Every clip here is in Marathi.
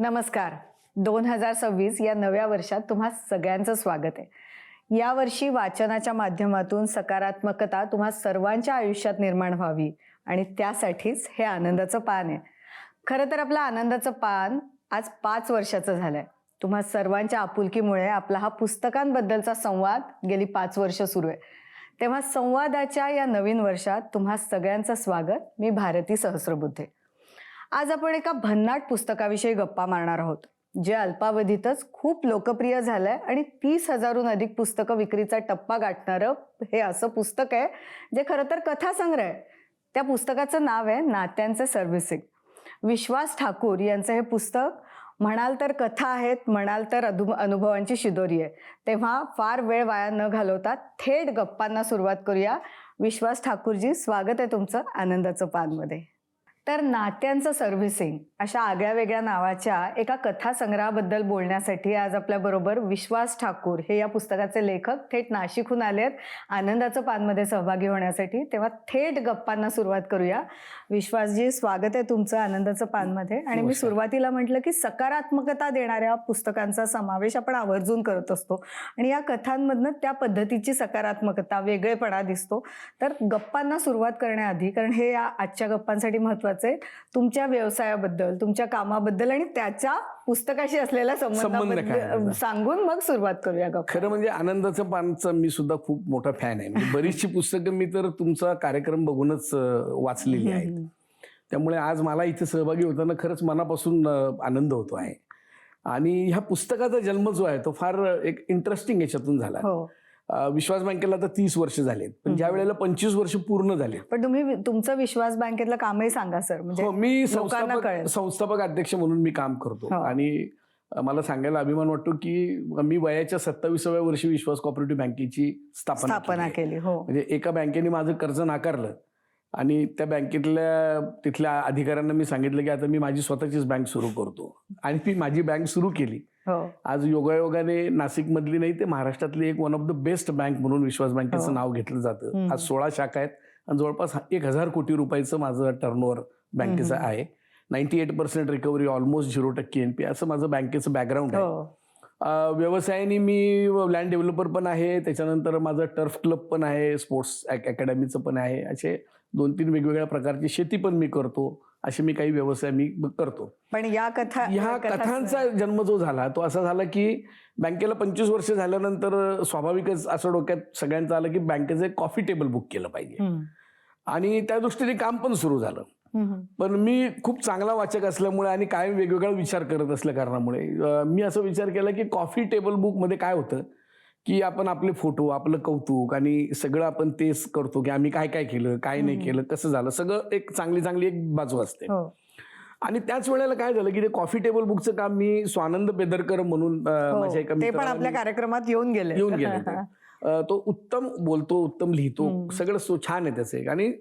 नमस्कार. 2026 या नव्या वर्षात तुम्हा सगळ्यांचं स्वागत आहे. या वर्षी वाचनाच्या माध्यमातून सकारात्मकता तुम्हा सर्वांच्या आयुष्यात निर्माण व्हावी आणि त्यासाठीच हे आनंदाचं पान आहे. खरं तर आपलं आनंदाचं पान आज 5 वर्षाचं झालंय. तुम्हा सर्वांच्या आपुलकीमुळे आपला हा पुस्तकांबद्दलचा संवाद गेली 5 वर्ष सुरू आहे. तेव्हा संवादाच्या या नवीन वर्षात तुम्हा सगळ्यांचं स्वागत. मी भारती सहस्रबुद्धे. आज आपण एका भन्नाट पुस्तकाविषयी गप्पा मारणार आहोत, जे अल्पावधीतच खूप लोकप्रिय झालंय आणि 30,000हून अधिक पुस्तकं विक्रीचा टप्पा गाठणारं हे असं पुस्तक आहे जे खरं तर कथासंग्रह आहे. त्या पुस्तकाचं नाव आहे नात्यांचे सर्व्हिसिंग. विश्वास ठाकूर यांचं हे पुस्तक म्हणाल तर कथा आहेत, म्हणाल तर अनुभवांची शिदोरी आहे. तेव्हा फार वेळ वाया न घालवता थेट गप्पांना सुरुवात करूया. विश्वास ठाकूरजी, स्वागत आहे तुमचं आनंदाचं पानमध्ये. तर नात्यांचं सर्व्हिसिंग अशा आगळ्या वेगळ्या नावाच्या एका कथासंग्रहाबद्दल बोलण्यासाठी आज आपल्याबरोबर विश्वास ठाकूर हे या पुस्तकाचे लेखक थेट नाशिकहून आलेत आनंदाचं पानमध्ये सहभागी होण्यासाठी. तेव्हा थेट गप्पांना सुरुवात करूया. विश्वासजी, स्वागत आहे तुमचं आनंदाचं पानमध्ये. आणि मी सुरुवातीला म्हटलं की सकारात्मकता देणाऱ्या पुस्तकांचा समावेश आपण आवर्जून करत असतो आणि या कथांमधनं त्या पद्धतीची सकारात्मकता, वेगळेपणा दिसतो. तर गप्पांना सुरुवात करण्याआधी, कारण हे या आजच्या गप्पांसाठी महत्वाचं आहे, तुमच्या व्यवसायाबद्दल, तुमच्या कामाबद्दल आणि त्याच्या पुस्तकाशी असलेला संबंध सांगून मग सुरुवात करूया. खरं म्हणजे आनंदाचं पानचं मी सुद्धा खूप मोठा फॅन आहे. म्हणजे बरीचशी पुस्तकं मी तर तुमचा कार्यक्रम बघूनच वाचलेली आहेत. त्यामुळे आज मला इथे सहभागी होताना खरंच मनापासून आनंद होतो आहे. आणि ह्या पुस्तकाचा जन्म जो आहे तो फार एक इंटरेस्टिंग याच्यातून झाला. विश्वास बँकेला आता 30 वर्ष झालेत, पण ज्या वेळेला 25 वर्ष पूर्ण झाले. पण तुम्ही तुमचं विश्वास बँकेतलं कामही सांगा सर. म्हणजे मी संस्थापक अध्यक्ष म्हणून मी काम करतो आणि मला सांगायला अभिमान वाटतो की मी वयाच्या 27व्या वर्षी विश्वास कोऑपरेटिव्ह बँकेची स्थापना केली. म्हणजे एका बँकेने माझं कर्ज नाकारलं आणि त्या बँकेतल्या तिथल्या अधिकाऱ्यांना मी सांगितलं की आता मी माझी स्वतःचीच बँक सुरू करतो आणि मी माझी बँक सुरू केली. आज योगायोगाने नाशिक मधली नाही ते महाराष्ट्रातली एक one of the best bank म्हणून विश्वास बँकेचं नाव घेतलं जातं. आज 16 शाखा आहेत आणि जवळपास 1,000 कोटी रुपयाचं माझं टर्नओव्हर बँकेचं आहे. 98% रिकव्हरी, ऑलमोस्ट 0% NPA असं माझं बँकेचं बॅकग्राऊंड आहे. व्यवसायाने मी लँड डेव्हलपर पण आहे, त्याच्यानंतर माझं टर्फ क्लब पण आहे, स्पोर्ट्स अकॅडमीचं पण आहे. असे 2-3 वेगवेगळ्या प्रकारची शेती पण मी करतो. असे मी काही व्यवसाय मी करतो. पण ह्या कथांचा जन्म जो झाला तो असा झाला की बँकेला 25 वर्ष झाल्यानंतर स्वाभाविकच असं डोक्यात सगळ्यांचं आलं की बँकेचं एक कॉफी टेबल बुक केलं पाहिजे आणि त्या दृष्टीने काम पण सुरू झालं. पण मी खूप चांगला वाचक असल्यामुळे आणि कायम वेगवेगळा विचार करत असल्या कारणामुळे मी असा विचार केला की कॉफी टेबल बुक मध्ये काय होतं की आपण आपले फोटो, आपलं कौतुक आणि सगळं आपण तेच करतो की आम्ही काय काय केलं, काय नाही केलं, कसं झालं, सगळं एक चांगली एक बाजू असते. आणि त्याच वेळेला काय झालं की ते कॉफी टेबल बुकचं काम मी स्वानंद पेदरकर म्हणून माझ्या एका मित्राला आपल्या कार्यक्रमात येऊन गेले. तो उत्तम बोलतो, उत्तम लिहितो, सगळं छान आहे त्याचं. आणि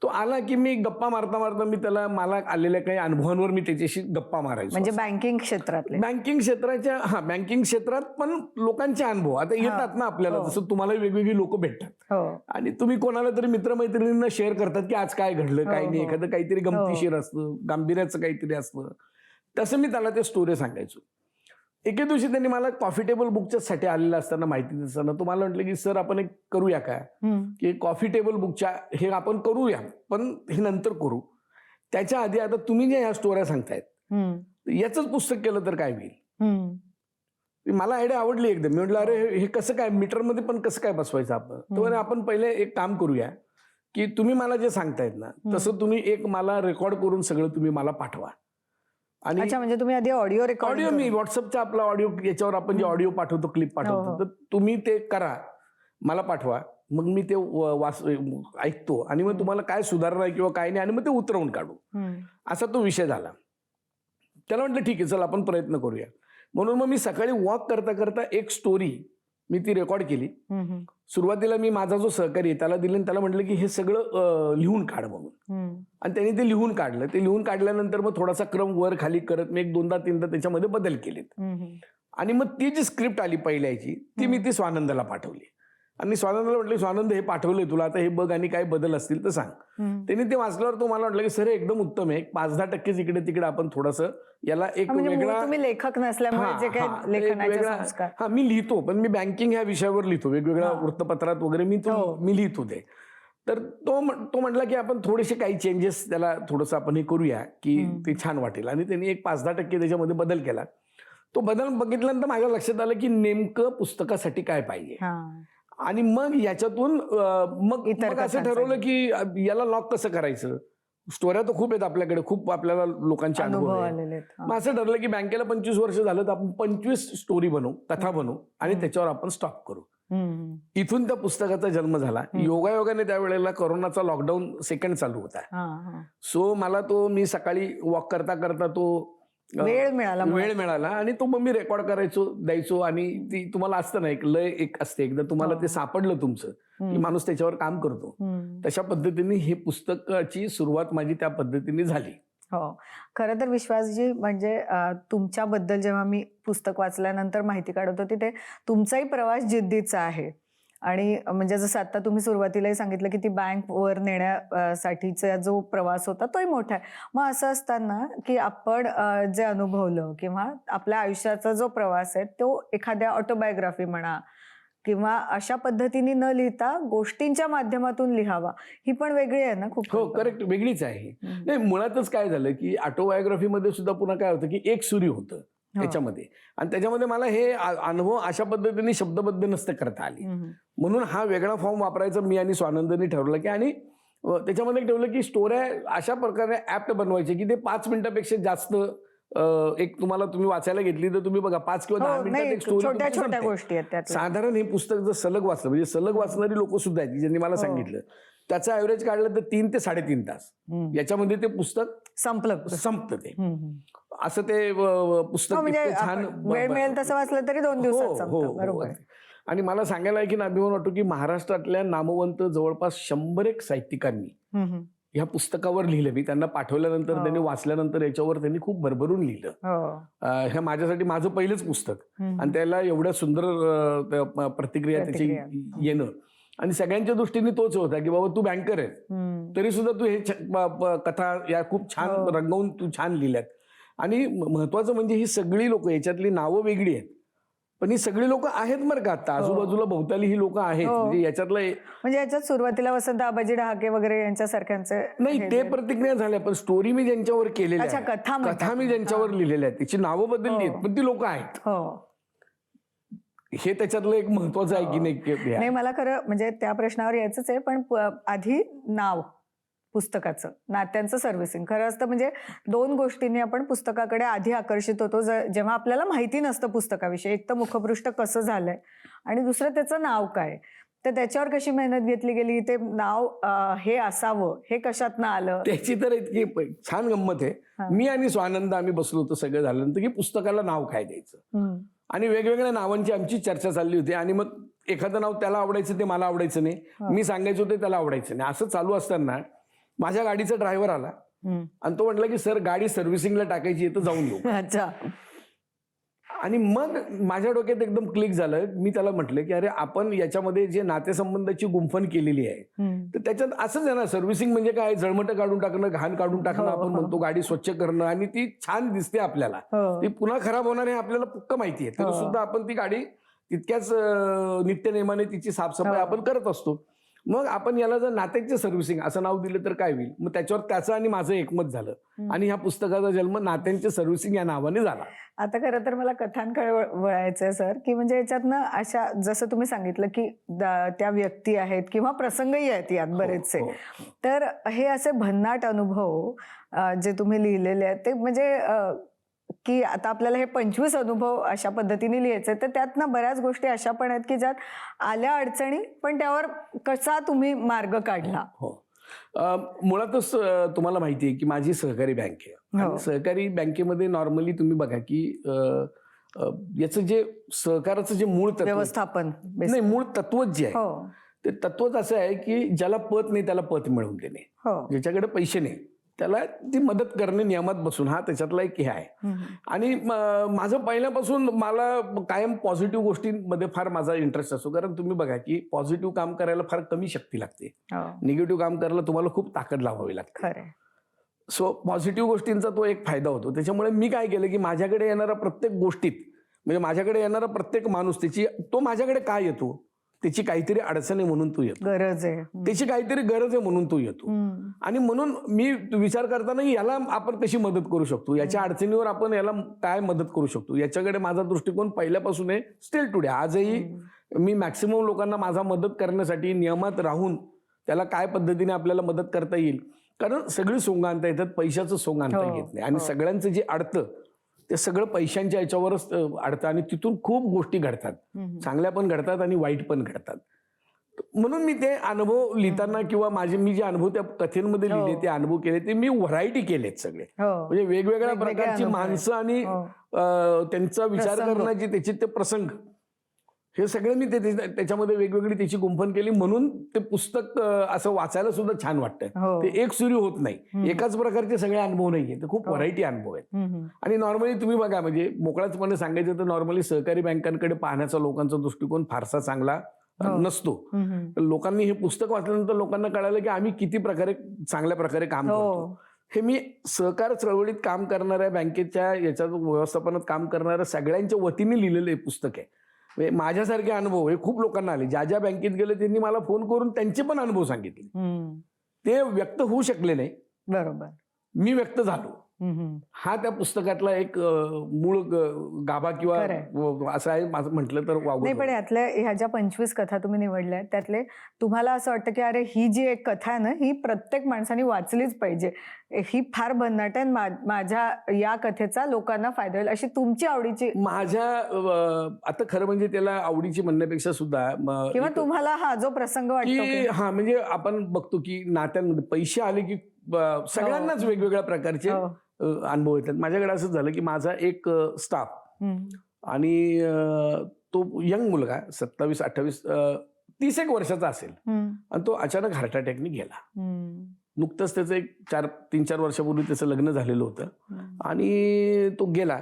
तो आला की मी गप्पा मारता मारता मी त्याला मला आलेल्या काही अनुभवांवर मी त्याच्याशी गप्पा मारायचो. म्हणजे बँकिंग क्षेत्रात पण लोकांचे अनुभव आता येतात ना आपल्याला, जसं तुम्हाला वेगवेगळी लोक भेटतात आणि तुम्ही कोणाला तरी मित्रमैत्रिणींना शेअर करतात की आज काय घडलं, काय नाही, एखादं काहीतरी गमतीशीर असतं, गांभीर्याचं काहीतरी असतं. तसं मी त्याला ते स्टोरी सांगायचो. एके दिवशी त्यांनी मला कॉफी टेबल बुकच्या साठी आलेला असताना, माहिती देताना तुम्हाला म्हटलं की सर आपण एक करूया का की कॉफी टेबल बुकच्या हे आपण करूया, पण हे नंतर करू. त्याच्या आधी आता तुम्ही ज्या ह्या स्टोऱ्या सांगतायत याच पुस्तक केलं तर काय होईल. मला आयडिया आवडली एकदम. मी म्हटलं अरे हे कसं काय, मीटरमध्ये पण कसं काय बसवायचं आपण. तर आपण पहिले एक काम करूया की तुम्ही मला जे सांगतायत ना तसं तुम्ही एक मला रेकॉर्ड करून सगळं तुम्ही मला पाठवा. आणि म्हणजे तुम्ही आधी ऑडिओ मी व्हॉट्सअपचा आपला ऑडिओ याच्यावर आपण जे ऑडिओ पाठवतो, क्लिप पाठवतो, तर तुम्ही ते करा, मला पाठवा. मग मी ते ऐकतो आणि मग तुम्हाला काय सुधारणा किंवा काय नाही आणि मग ते उतरवून काढू. असा तो विषय झाला. त्याला म्हटलं ठीक आहे चल आपण प्रयत्न करूया. म्हणून मग मी सकाळी वॉक करता करता एक स्टोरी मी ती रेकॉर्ड केली. सुरुवातीला मी माझा जो सहकारी आहे त्याला दिले, त्याला म्हटलं की हे सगळं लिहून काढ म्हणून. आणि त्यांनी ते लिहून काढलं. ते लिहून काढल्यानंतर मग थोडासा क्रम वर खाली करत मी 1-2दा-3दा त्याच्यामध्ये बदल केलेत. आणि मग ती जी स्क्रिप्ट आली पहिल्याची ती मी ती स्वानंदला पाठवली आणि स्वानंदाला म्हटलं स्वानंद हे पाठवलंय तुला, आता हे बघ आणि काय बदल असतील तर सांग. त्यांनी ते वाचल्यावर तो मला म्हटलं की सर एकदम उत्तम आहे, 5-10% इकडे तिकडे आपण थोडंसं याला एक वेगळा, तुम्ही लेखक नसल्यामुळे जे काही लेखनाचे संस्कार. हा मी लिहितो, पण मी बँकिंग ह्या विषयावर लिहितो, वेगवेगळ्या वृत्तपत्रात वगैरे मी लिहितो ते. तर तो म्हटला की आपण थोडेसे काही चेंजेस त्याला थोडंसं आपण हे करूया की ते छान वाटेल. आणि त्यांनी एक 5-10% त्याच्यामध्ये बदल केला. तो बदल बघितल्यानंतर माझ्या लक्षात आलं की नेमकं पुस्तकासाठी काय पाहिजे. आणि मग याच्यातून मग असं ठरवलं की याला लॉक कसं करायचं. स्टोऱ्या तर खूप आहेत आपल्याकडे, खूप आपल्याला लोकांचे अनुभव आहेत. मग असं ठरलं की बँकेला 25 वर्ष झालं तर आपण 25 स्टोरी बनवू, कथा बनवू आणि त्याच्यावर आपण स्टॉप करू. इथून त्या पुस्तकाचा जन्म झाला. योगायोगाने त्यावेळेला कोरोनाचा लॉकडाऊन सेकंड चालू होता. सो मला मी सकाळी वॉक करता करता वेळ मिळाला आणि तो मग मी रेकॉर्ड करायचो, द्यायचो. आणि ती तुम्हाला असतं ना एक लय एक असते, एकदा तुम्हाला ते सापडलं तुमचं की माणूस त्याच्यावर काम करतो. तशा पद्धतीने हे पुस्तकाची सुरुवात माझी त्या पद्धतीने झाली. हो, खरं तर विश्वासजी, म्हणजे तुमच्याबद्दल जेव्हा मी पुस्तक वाचल्यानंतर माहिती काढत होती, ते तुमचाही प्रवास जिद्दीचा आहे. आणि म्हणजे जसं आता तुम्ही सुरुवातीलाही सांगितलं की ती बँक वर नेण्यासाठीचा जो प्रवास होता तोही मोठा आहे. मग असं असताना की आपण जे अनुभवलं किंवा आपल्या आयुष्याचा जो प्रवास आहे तो एखाद्या ऑटोबायोग्राफी म्हणा किंवा अशा पद्धतीने न लिहिता गोष्टींच्या माध्यमातून लिहावा, ही पण वेगळी आहे ना खूप. हो, करेक्ट, वेगळीच आहे. नाही, मुळातच काय झालं की ऑटोबायोग्राफीमध्ये सुद्धा पुन्हा काय होतं की एक सूर्य होतं त्याच्यामध्ये, आणि त्याच्यामध्ये मला हे अनुभव अशा पद्धतीने शब्दबद्ध नसतं करता आली. म्हणून हा वेगळा फॉर्म वापरायचा मी आणि स्वानंदनी ठरवलं की, आणि त्याच्यामध्ये ठेवलं की स्टोऱ्या अशा प्रकारे ऍप्ट बनवायचे की ते 5 मिनिटापेक्षा जास्त एक तुम्ही वाचायला घेतली तर तुम्ही बघा 5 किंवा 10 मिनिटात एक स्टोरी. छोट्या छोट्या गोष्टी आहेत. साधारण हे पुस्तक जर सलग वाचलं, म्हणजे सलग वाचणारी लोक सुद्धा आहेत ज्यांनी मला सांगितलं, त्याचा ऍव्हरेज काढलं तर 3 ते 3.5 तास याच्यामध्ये ते पुस्तक संपतं ते. असं ते पुस्तक छान, वेळ मिळेल तसं वाचलं तरी 2 दिवसात संपतं. बरोबर. आणि मला सांगायला आहे की अभिमान वाटतो की महाराष्ट्रातल्या नामवंत जवळपास 100 साहित्यिकांनी ह्या पुस्तकावर लिहिलं. मी त्यांना पाठवल्यानंतर त्यांनी वाचल्यानंतर याच्यावर त्यांनी खूप भरभरून लिहिलं. हे माझ्यासाठी माझं पहिलंच पुस्तक, आणि त्याला एवढ्या सुंदर प्रतिक्रिया त्याची येणं, आणि सगळ्यांच्या दृष्टीने तोच होता की बाबा तू बँकर आहे तरी सुद्धा तू हे कथा या खूप छान रंगवून तू छान लिहिल्यात. आणि महत्वाचं म्हणजे ही सगळी लोक, याच्यातली नावं वेगळी आहेत पण ही सगळी लोक आहेत बरं का. आता आजूबाजूला भोवताली ही लोक आहेत. म्हणजे याच्यातलं म्हणजे याच्यात सुरुवातीला वसंत आबाजी डहाके वगैरे यांच्यासारख्यांचे नाही, ते प्रतिक्रिया झाल्या, पण स्टोरी मी ज्यांच्यावर केलेल्या, कथा मी ज्यांच्यावर लिहिलेल्या आहेत त्याची नावं बदलली आहेत पण ती लोक आहेत. हे त्याच्यातलं एक महत्वाचं आहे की नाही. मला खरं म्हणजे त्या प्रश्नावर यायचंच आहे, पण आधी नाव पुस्तकाचं, नात्यांचं सर्व्हिसिंग खरं असतं. म्हणजे 2 गोष्टींनी आपण पुस्तकाकडे आधी आकर्षित होतो जेव्हा आपल्याला माहिती नसतं पुस्तकाविषयी. एक तर मुखपृष्ठ कसं झालंय आणि दुसरं त्याचं नाव काय, तर त्याच्यावर कशी मेहनत घेतली गेली, ते नाव हे असावं हे कशातनं आलं, त्याची तर इतकी छान गंमत आहे. मी आणि स्वानंद आम्ही बसलो होतो सगळं झाल्यानंतर की पुस्तकाला नाव काय द्यायचं, आणि वेगवेगळ्या नावांची आमची चर्चा चालली होती. आणि मग एखादं नाव त्याला आवडायचं ते मला आवडायचं नाही, मी सांगायचो ते त्याला आवडायचं नाही. असं चालू असताना माझ्या गाडीचा ड्रायव्हर आला आणि तो म्हटला की सर गाडी सर्व्हिसिंगला टाकायची आहे तर जाऊन येऊ. अच्छा. आणि मग माझ्या डोक्यात एकदम क्लिक झालं. मी त्याला म्हटलं की अरे आपण याच्यामध्ये जे नातेसंबंधाची गुंफण केलेली आहे तर त्याच्यात असंच आहे ना, सर्व्हिसिंग म्हणजे काय, जळमटं काढून टाकणं, घाण काढून टाकणं, आपण म्हणतो गाडी स्वच्छ करणं, आणि ती छान दिसते आपल्याला, ती पुन्हा खराब होणार हे आपल्याला पक्क माहिती आहे, तरी सुद्धा आपण ती गाडी तितक्याच नित्यनेमाने तिची साफसफाई आपण करत असतो. मग आपण याला जर नात्याचे सर्व्हिसिंग असं नाव दिलं तर काय होईल. मग त्याच्यावर त्याचं आणि माझं एकमत झालं आणि ह्या पुस्तकाचा जन्म नात्यांचे सर्व्हिसिंग या नावाने झाला. आता खरं तर मला कथांकडे वळायचंय सर, की म्हणजे याच्यातनं अशा जसं तुम्ही सांगितलं की त्या व्यक्ती आहेत किंवा प्रसंगही आहेत यात बरेचसे, तर हे असे भन्नाट अनुभव जे तुम्ही लिहिलेले आहेत ते म्हणजे की आता आपल्याला हे 25 अनुभव अशा पद्धतीने लिहायचे, तर त्यातनं बऱ्याच गोष्टी अशा पण आहेत की ज्यात आल्या अडचणी पण त्यावर कसा तुम्ही मार्ग काढला. मुळातच तुम्हाला माहिती आहे की माझी सहकारी बँक आहे, आणि सहकारी बँकेमध्ये नॉर्मली तुम्ही बघा की याचं जे सहकाराचं जे मूळ व्यवस्थापन नाही, मूळ तत्वच जे आहे ते तत्वच असं आहे की ज्याला पत नाही त्याला पत मिळवून देणे, ज्याच्याकडे पैसे नाही त्याला ती मदत करणे नियमात बसून, हा त्याच्यातला एक हे आहे. आणि माझं पहिल्यापासून मला कायम पॉझिटिव्ह गोष्टींमध्ये फार माझा इंटरेस्ट असतो. कारण तुम्ही बघा की पॉझिटिव्ह काम करायला फार कमी शक्ती लागते, निगेटिव्ह काम करायला तुम्हाला खूप ताकद लावावी लागते. सो पॉझिटिव्ह गोष्टींचा तो एक फायदा होतो. त्याच्यामुळे मी काय केलं की माझ्याकडे येणारा प्रत्येक गोष्टीत, म्हणजे माझ्याकडे येणारा प्रत्येक माणूस तो माझ्याकडे काय येतो, त्याची काहीतरी अडचण आहे म्हणून तो येतो, गरज आहे, त्याची काहीतरी गरज आहे म्हणून तो येतो. आणि म्हणून मी विचार करताना याला आपण कशी मदत करू शकतो, याच्या अडचणीवर आपण याला काय मदत करू शकतो, याच्याकडे माझा दृष्टिकोन पहिल्यापासून आहे. स्टील टुडे आजही मी मॅक्सिमम लोकांना माझा मदत करण्यासाठी नियमात राहून त्याला काय पद्धतीने आपल्याला मदत करता येईल. कारण सगळी सोंग आणता येतात, पैशाचं सोंग आणता येत नाही. आणि सगळ्यांचं जे अडतं ते सगळं पैशांच्या याच्यावरच अडतं आणि तिथून खूप गोष्टी घडतात, चांगल्या पण घडतात आणि वाईट पण घडतात. म्हणून मी ते अनुभव लिहिताना किंवा मी जे अनुभव त्या कथेमध्ये लिहिले, ते अनुभव केले, ते मी व्हरायटी केलेत सगळे. म्हणजे वेगवेगळ्या प्रकारची माणसं आणि त्यांचा विचार करण्याची त्याचे ते प्रसंग, हे सगळं मी त्याच्यामध्ये वेगवेगळी त्याची गुंफण केली. म्हणून ते पुस्तक असं वाचायला सुद्धा छान वाटतं. ते एक सुरी होत नाही, एकाच प्रकारचे सगळे अनुभव नाहीये, ते खूप व्हरायटी अनुभव आहेत. आणि नॉर्मली तुम्ही बघा, म्हणजे मोकळ्याचपणे सांगायचं तर नॉर्मली सहकारी बँकांकडे पाहण्याचा लोकांचा दृष्टिकोन फारसा चांगला नसतो. लोकांनी हे पुस्तक वाचल्यानंतर लोकांना कळालं की आम्ही किती प्रकारे चांगल्या प्रकारे काम करतो. हे मी सहकार चळवळीत काम करणाऱ्या, बँकेच्या याच्यात व्यवस्थापनात काम करणाऱ्या सगळ्यांच्या वतीने लिहिलेलं हे पुस्तक आहे. माझ्यासारखे अनुभव हे खूप लोकांना आले. ज्या ज्या बँकेत गेले त्यांनी मला फोन करून त्यांचे पण अनुभव सांगितले. ते व्यक्त होऊ शकले नाही, बरोबर, मी व्यक्त झालो. हा त्या पुस्तकातला एक मूळ गाभा किंवा असं आहे माझं म्हटलं तर वावगं नाही. पण यातल्या ह्या ज्या 25 कथा तुम्ही निवडल्या त्यातले तुम्हाला असं वाटतं की अरे ही जी एक कथा आहे ना, ही प्रत्येक माणसाने वाचलीच पाहिजे, ही फार भन्नाट आहे, माझ्या या कथेचा लोकांना फायदा होईल अशी तुमची आवडीची? माझ्या आता खरं म्हणजे त्याला आवडीची म्हणण्यापेक्षा सुद्धा किंवा तुम्हाला हा जो प्रसंग वाटतो की हा, म्हणजे आपण बघतो की नात्यांमध्ये पैसे आले की सगळ्यांनाच वेगवेगळ्या प्रकारचे अनुभव येतात. माझ्याकडे असं झालं की माझा एक स्टाफ आणि तो यंग मुलगा 27-28 30 वर्षाचा असेल आणि तो अचानक हार्ट अटॅकने गेला. नुकतंच त्याचं एक 3-4 वर्षापूर्वी त्याचं लग्न झालेलं होतं आणि तो गेला.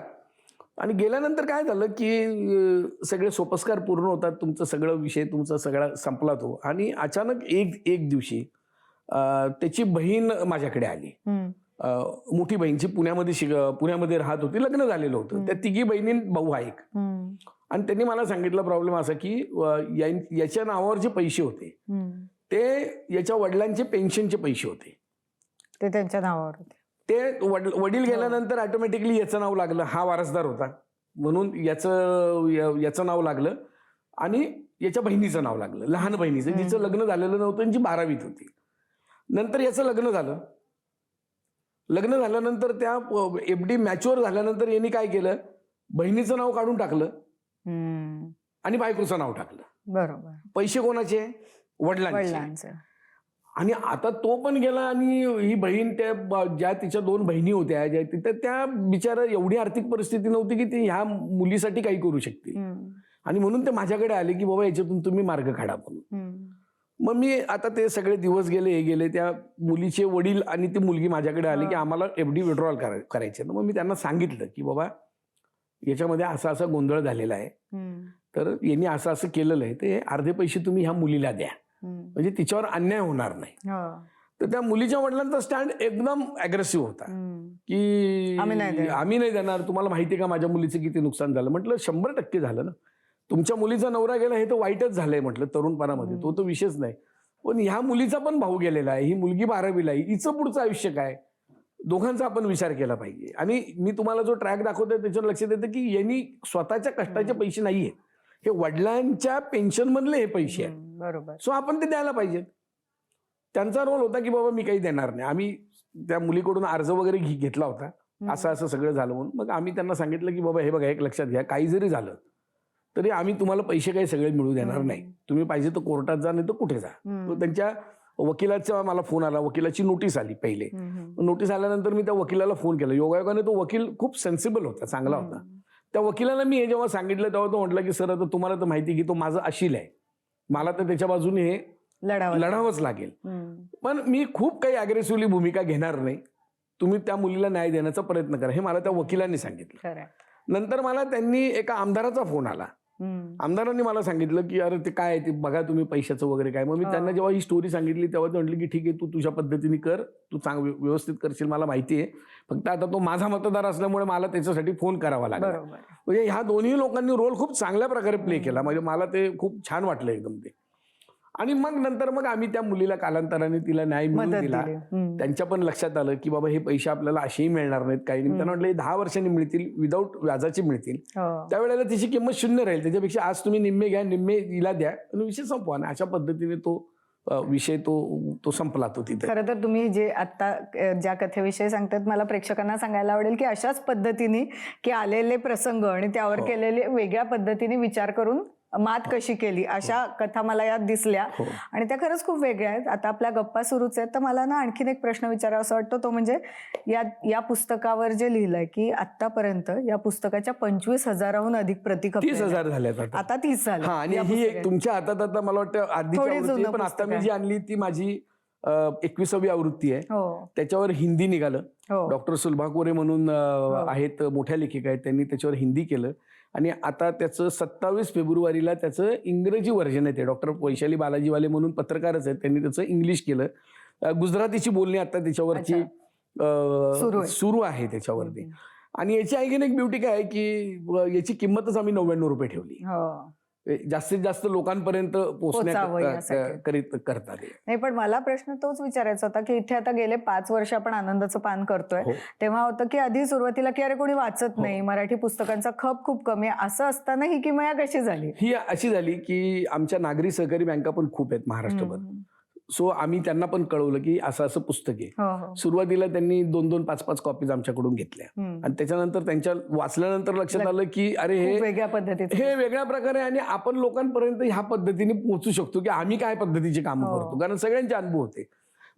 आणि गेल्यानंतर काय झालं की सगळे सोपस्कार पूर्ण होतात, तुमचं सगळं विषय तुमचा सगळा संपला तो. आणि अचानक एक दिवशी त्याची बहीण माझ्याकडे आली. मोठी बहीणची पुण्यामध्ये राहत होती, लग्न झालेलं होतं. त्या तिघी बहिणी भाऊ आहे एक. आणि त्यांनी मला सांगितलं प्रॉब्लेम असा की याच्या नावावर जे पैसे होते ते याच्या वडिलांचे पेन्शनचे पैसे होते, ते त्यांच्या नावावर होते. ते वडील गेल्यानंतर ऑटोमॅटिकली याचं नाव लागलं, हा वारसदार होता म्हणून याचं नाव लागलं आणि याच्या बहिणीचं नाव लागलं, लहान बहिणीचं, जिचं लग्न झालेलं नव्हतं आणि जी 12वीत होती. नंतर याचं लग्न झालं. लग्न झाल्यानंतर त्या एफडी मॅच्युअर झाल्यानंतर यांनी काय केलं, बहिणीचं नाव काढून टाकलं आणि बायकोचं नाव टाकलं. बरोबर. पैसे कोणाचे? वडिलांचे. आणि आता तो पण गेला आणि ही बहीण ज्या तिच्या 2 बहिणी होत्या त्या बिचारा एवढी आर्थिक परिस्थिती नव्हती की ती ह्या मुलीसाठी काही करू शकतील. आणि म्हणून ते माझ्याकडे आले की बाबा याच्यातून तुम्ही मार्ग काढा म्हणून. मग मी आता ते सगळे दिवस गेले, त्या मुलीचे वडील आणि ती मुलगी माझ्याकडे आली की आम्हाला एफडी विड्रॉल करायचे. मग मी त्यांना सांगितलं की बाबा याच्यामध्ये असा गोंधळ झालेला आहे, तर यांनी असं केलेलं आहे, ते अर्धे पैसे तुम्ही ह्या मुलीला द्या म्हणजे तिच्यावर अन्याय होणार नाही. तर त्या मुलीच्या वडिलांचा स्टँड एकदम अग्रेसिव्ह होता की आम्ही नाही देणार, तुम्हाला माहिती आहे का माझ्या मुलीचं किती नुकसान झालं. म्हटलं 100% झालं ना, तुमच्या मुलीचा नवरा गेला हे तर वाईटच झालंय म्हटलं तरुणपणामध्ये, तो विषयच नाही. पण ह्या मुलीचा पण भाऊ गेलेला आहे, ही मुलगी 12वीला आहे, हिचं पुढचं आयुष्य काय, दोघांचा आपण विचार केला पाहिजे. आणि मी तुम्हाला जो ट्रॅक दाखवतोय त्याच्यावर लक्षात येतं की यांनी स्वतःच्या कष्टाचे पैसे नाहीये, हे वडिलांच्या पेन्शन मधले हे पैसे आहेत. बरोबर. सो आपण ते द्यायला पाहिजेत. त्यांचा रोल होता की बाबा मी काही देणार नाही. आम्ही त्या मुलीकडून अर्ज वगैरे घेतला होता, असं सगळं झालं म्हणून. मग आम्ही त्यांना सांगितलं की बाबा हे बघा, एक लक्षात घ्या, काही जरी झालं तरी आम्ही तुम्हाला पैसे काही सगळे मिळू देणार नाही, तुम्ही पाहिजे तर कोर्टात जा नाही तर कुठे जा. त्यांच्या वकिलाचा मला फोन आला, वकिलाची नोटीस आली पहिले. नोटीस आल्यानंतर मी त्या वकिलाला फोन केला. योगायोगाने तो वकील खूप सेन्सिबल होता, चांगला होता. त्या वकिलाला मी हे जेव्हा सांगितलं तेव्हा तो म्हटलं की सर आता तुम्हाला तर माहिती की तो माझा अशील आहे, मला तर त्याच्या बाजूने हे लढावंच लागेल. पण मी खूप काही अग्रेसिव्हली भूमिका घेणार नाही. तुम्ही त्या मुलीला न्याय देण्याचा प्रयत्न करा, हे मला त्या वकिलांनी सांगितलं. नंतर मला त्यांनी एका आमदाराचा फोन आला. आमदारांनी मला सांगितलं की अरे ते काय ते बघा तुम्ही पैशाचं वगैरे काय. मग मी त्यांना जेव्हा ही स्टोरी सांगितली तेव्हा ते म्हटले की ठीक आहे, तू तुझ्या पद्धतीने कर, तू व्यवस्थित करशील, मला माहिती आहे, फक्त आता तो माझा मतदार असल्यामुळे मला त्याच्यासाठी फोन करावा लागला. म्हणजे ह्या दोन्ही लोकांनी रोल खूप चांगल्या प्रकारे प्ले केला. म्हणजे मला ते खूप छान वाटलं एकदम ते. आणि मग नंतर मग आम्ही त्या मुलीला कालांतराने तिला न्याय मिळवून दिला. त्यांच्या पण लक्षात आलं की बाबा हे पैसे आपल्याला असेही मिळणार नाहीत, काही नाही. त्यांना म्हटलं 10 वर्षांनी मिळतील, विदाऊट व्याजाचे मिळतील. त्यावेळेला तिची किंमत 0 राहील, त्याच्यापेक्षा आज तुम्ही निम्मे घ्या, निम्मे हिला द्या आणि विषय संपवा. आणि अशा पद्धतीने तो विषय तो संपला तो तिथे. खरं तर तुम्ही जे आता ज्या कथेविषयी सांगतात, मला प्रेक्षकांना सांगायला आवडेल की अशाच पद्धतीने की आलेले प्रसंग आणि त्यावर केलेले वेगळ्या पद्धतीने विचार करून मात कशी केली, अशा कथा मला यात दिसल्या आणि त्या खरंच खूप वेगळ्या आहेत. आता आपल्या गप्पा सुरूच आहेत, तर मला ना आणखीन एक प्रश्न विचारावा असं वाटतो, तो म्हणजे या पुस्तकावर जे लिहिलंय की आतापर्यंत या पुस्तकाच्या 25,000हून अधिक प्रती 30,000 झाल्यात आता 30 झाले. आणि ही एक तुमच्या हातात आता मला वाटतं आधीची आवृत्ती, पण आता मी जी आणली ती माझी 21वी आवृत्ती आहे. त्याच्यावर हिंदी निघालं. डॉक्टर सुलभा कोरे म्हणून आहेत, मोठ्या लेखिका आहेत, त्यांनी त्याच्यावर हिंदी केलं आणि आता त्याचं 27 फेब्रुवारीला त्याचं इंग्रजी व्हर्जन येते. डॉक्टर वैशाली बालाजीवाले म्हणून पत्रकारच आहेत, त्यांनी त्याचं इंग्लिश केलं. गुजरातीची बोलणी आता त्याच्यावरची सुरू आहे त्याच्यावरती. आणि याची आणखीन एक ब्युटी काय आहे की याची किंमतच आम्ही 99 रुपये ठेवली. जास्तीत जास्त लोकांपर्यंत करतात. नाही, पण मला प्रश्न तोच विचारायचा होता की इथे आता गेले 5 वर्ष आपण आनंदाचं पान करतोय, तेव्हा होतं की आधी सुरुवातीला की अरे कोणी वाचत नाही, मराठी पुस्तकांचा खप खूप कमी आहे, असं असताना ही किमया कशी झाली? ही अशी झाली की आमच्या नागरी सहकारी बँका पण खूप आहेत महाराष्ट्रभर. सो आम्ही त्यांना पण कळवलं की असं असं पुस्तक आहे. सुरुवातीला त्यांनी 2-2, 5-5 कॉपीज आमच्याकडून घेतल्या आणि त्याच्यानंतर त्यांच्या वाचल्यानंतर लक्षात आलं की अरे हे वेगळ्या प्रकारे आणि आपण लोकांपर्यंत ह्या पद्धतीने पोहोचू शकतो की आम्ही काय पद्धतीची कामं करतो, कारण सगळ्यांचे अनुभव होते.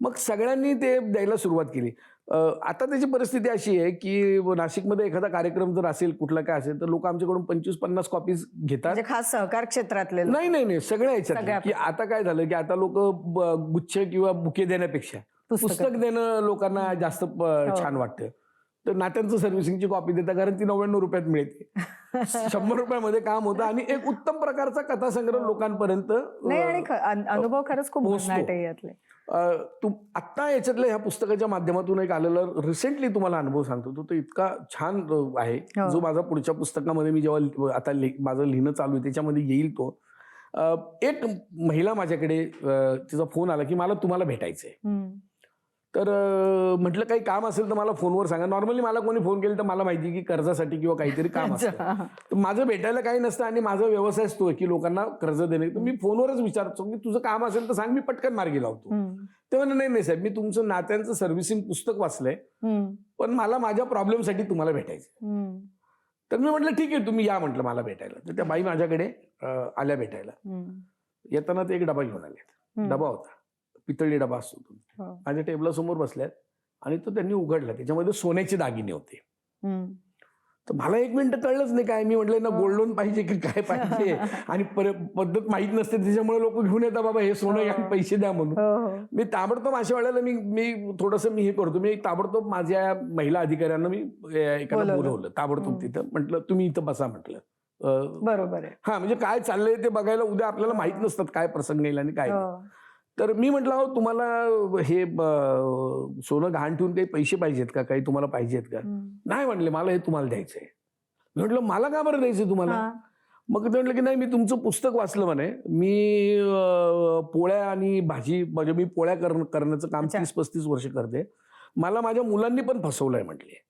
मग सगळ्यांनी ते द्यायला सुरुवात केली. आता त्याची परिस्थिती अशी आहे की नाशिकमध्ये एखादा कार्यक्रम जर असेल, कुठला काय असेल, तर लोक आमच्याकडून 25-50 कॉपीज घेतात. खास सहकार क्षेत्रातले? नाही, सगळ्या ह्याच्यात. की आता काय झालं की आता लोक गुच्छ किंवा बुके देण्यापेक्षा पुस्तक देणं लोकांना जास्त छान वाटतं. तर नात्यांचं सर्व्हिसिंगची कॉपी देतात, कारण ती 99 रुपयात मिळते. 100 रुपयामध्ये काम होतं आणि एक उत्तम प्रकारचा कथासंग्रह लोकांपर्यंत अनुभव खरंच खूप यातले. आत्ता याच्यातल्या ह्या पुस्तकाच्या माध्यमातून एक आलेला रिसेंटली तुम्हाला अनुभव सांगतो, तो इतका छान आहे, जो माझा पुढच्या पुस्तकामध्ये मी जेव्हा आता माझं लिहिणं चालू आहे त्याच्यामध्ये येईल. तो एक महिला माझ्याकडे, तिचा फोन आला की मला तुम्हाला भेटायचंय. तर म्हटलं काही काम असेल तर मला फोनवर सांगा. नॉर्मली मला कोणी फोन केलं तर मला माहिती की कर्जासाठी किंवा काहीतरी काम असतं, तर माझं भेटायला काही नसतं आणि माझा व्यवसाय असतो की लोकांना कर्ज देणे. तर मी फोनवरच विचारतो की तुझं काम असेल तर सांग, मी पटकन मार्गी लावतो. तेव्हा नाही साहेब, मी तुमचं नात्यांचं सर्व्हिसिंग पुस्तक वाचलंय, पण मला माझ्या प्रॉब्लेमसाठी तुम्हाला भेटायचं. तर मी म्हटलं ठीक आहे, तुम्ही या म्हटलं मला भेटायला. तर त्या बाई माझ्याकडे आल्या भेटायला. येताना ते एक डबा घेऊन आले. डबा होता, पितळी डबा असतो, माझ्या टेबलासमोर बसल्यात आणि तो त्यांनी उघडला. त्याच्यामध्ये सोन्याचे दागिने होते. तर मला 1 मिनिट कळलंच नाही काय. मी म्हटलं ना गोल्ड लोन पाहिजे की काय पाहिजे, आणि पद्धत माहित नसते त्याच्यामुळे लोक घेऊन येतात बाबा हे सोनं घ्या, पैसे द्या म्हणून. मी ताबडतोब अशा वेळेला मी थोडंसं हे करतो, मी ताबडतोब माझ्या महिला अधिकाऱ्यांना मी एकाला बोलवलं ताबडतोब तिथं. म्हटलं तुम्ही इथं बसा म्हटलं. बरोबर आहे. म्हणजे काय चाललंय ते बघायला. उद्या आपल्याला माहित नसतात काय प्रसंग येईल आणि काय. तर मी म्हटलं अहो तुम्हाला हे सोनं गहाण ठेवून काही पैसे पाहिजेत का, काही तुम्हाला पाहिजेत का? नाही म्हणले, मला हे तुम्हाला द्यायचंय. मी म्हटलं मला का बरं द्यायचंय तुम्हाला? मग ते म्हटलं की नाही, मी तुमचं पुस्तक वाचलं म्हणे, मी पोळ्या आणि भाजी, म्हणजे मी पोळ्या करण्याचं काम 30-35 वर्ष करते. मला माझ्या मुलांनी पण फसवलंय म्हटले